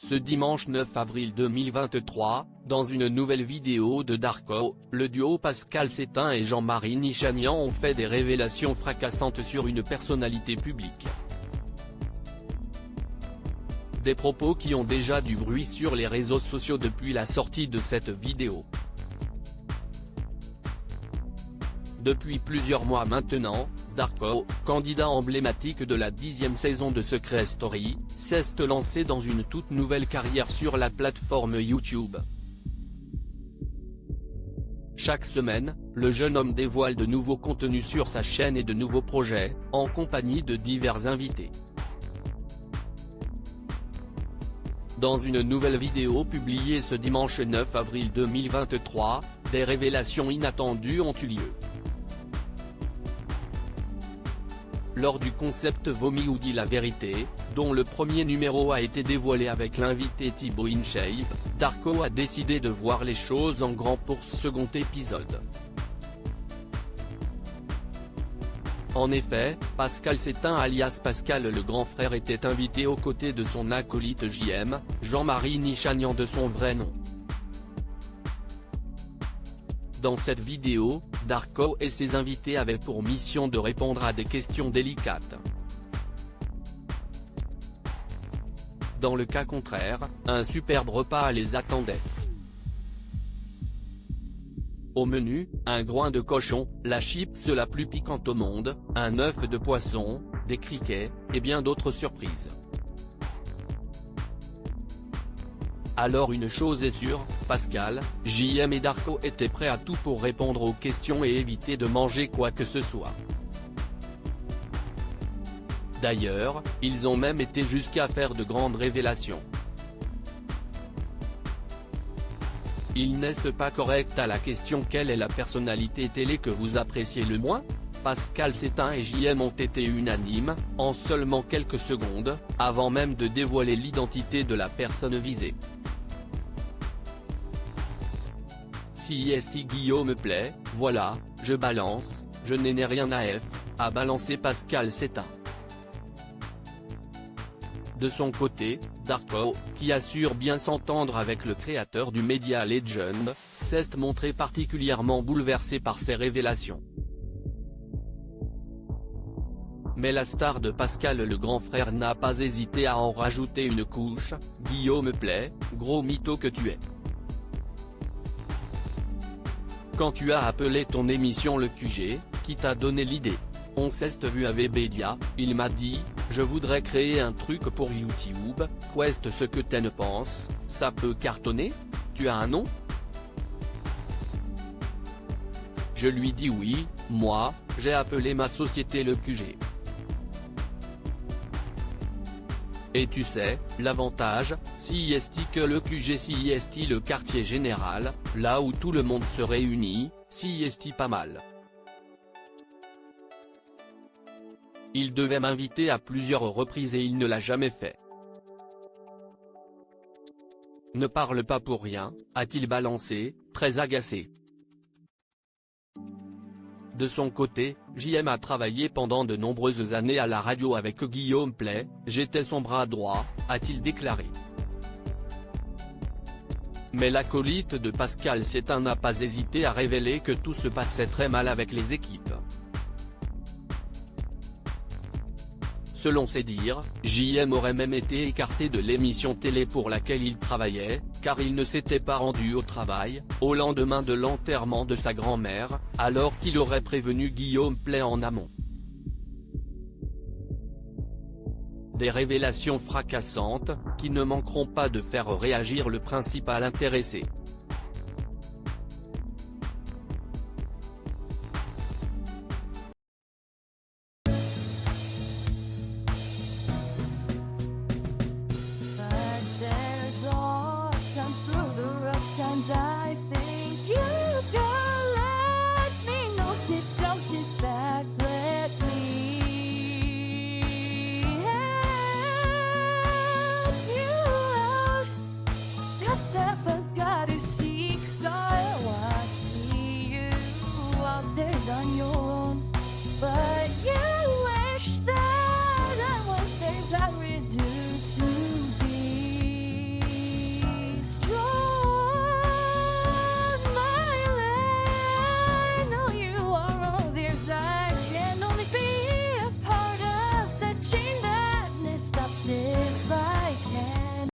Ce dimanche 9 avril 2023, dans une nouvelle vidéo de Darko, le duo Pascal Sétain et Jean-Marie Nichanian ont fait des révélations fracassantes sur une personnalité publique. Des propos qui ont déjà du bruit sur les réseaux sociaux depuis la sortie de cette vidéo. Depuis plusieurs mois maintenant, Darko, candidat emblématique de la 10e saison de Secret Story, s'est lancé dans une toute nouvelle carrière sur la plateforme YouTube. Chaque semaine, le jeune homme dévoile de nouveaux contenus sur sa chaîne et de nouveaux projets, en compagnie de divers invités. Dans une nouvelle vidéo publiée ce dimanche 9 avril 2023, des révélations inattendues ont eu lieu. Lors du concept Vomi ou dit la vérité, dont le premier numéro a été dévoilé avec l'invité Thibaut InShape, Darko a décidé de voir les choses en grand pour ce second épisode. En effet, Pascal Sétain alias Pascal le grand frère était invité aux côtés de son acolyte JM, Jean-Marie Nichanian de son vrai nom. Dans cette vidéo, Darko et ses invités avaient pour mission de répondre à des questions délicates. Dans le cas contraire, un superbe repas les attendait. Au menu, un groin de cochon, la chips la plus piquante au monde, un œuf de poisson, des criquets, et bien d'autres surprises. Alors une chose est sûre, Pascal, JM et Darko étaient prêts à tout pour répondre aux questions et éviter de manger quoi que ce soit. D'ailleurs, ils ont même été jusqu'à faire de grandes révélations. Il n'est pas correct à la question quelle est la personnalité télé que vous appréciez le moins? Pascal Sétain et JM ont été unanimes, en seulement quelques secondes, avant même de dévoiler l'identité de la personne visée. CIST Guillaume plaît, voilà, je balance, je n'ai rien à F, a balancé Pascal Sétain. De son côté, Darko, qui assure bien s'entendre avec le créateur du média Legend, s'est montré particulièrement bouleversé par ces révélations. Mais la star de Pascal le grand frère n'a pas hésité à en rajouter une couche, Guillaume plaît, gros mytho que tu es. Quand tu as appelé ton émission le QG, qui t'a donné l'idée? On s'est vu à Webedia, il m'a dit, je voudrais créer un truc pour YouTube, qu'est-ce ce que t'en penses, ça peut cartonner? Tu as un nom? Je lui dis oui, moi, j'ai appelé ma société le QG. Et tu sais, l'avantage, CIST que le QG CIST le quartier général, là où tout le monde se réunit, CIST pas mal. Il devait m'inviter à plusieurs reprises et il ne l'a jamais fait. Ne parle pas pour rien, a-t-il balancé, très agacé. De son côté, JM a travaillé pendant de nombreuses années à la radio avec Guillaume Play, j'étais son bras droit, a-t-il déclaré. Mais l'acolyte de Pascal Sétain n'a pas hésité à révéler que tout se passait très mal avec les équipes. Selon ses dires, JM aurait même été écarté de l'émission télé pour laquelle il travaillait, car il ne s'était pas rendu au travail, au lendemain de l'enterrement de sa grand-mère, alors qu'il aurait prévenu Guillaume Play en amont. Des révélations fracassantes, qui ne manqueront pas de faire réagir le principal intéressé. I think you can let me know. Sit down, sit back, let me help you out. The step I gotta seek, so I see you out there's on your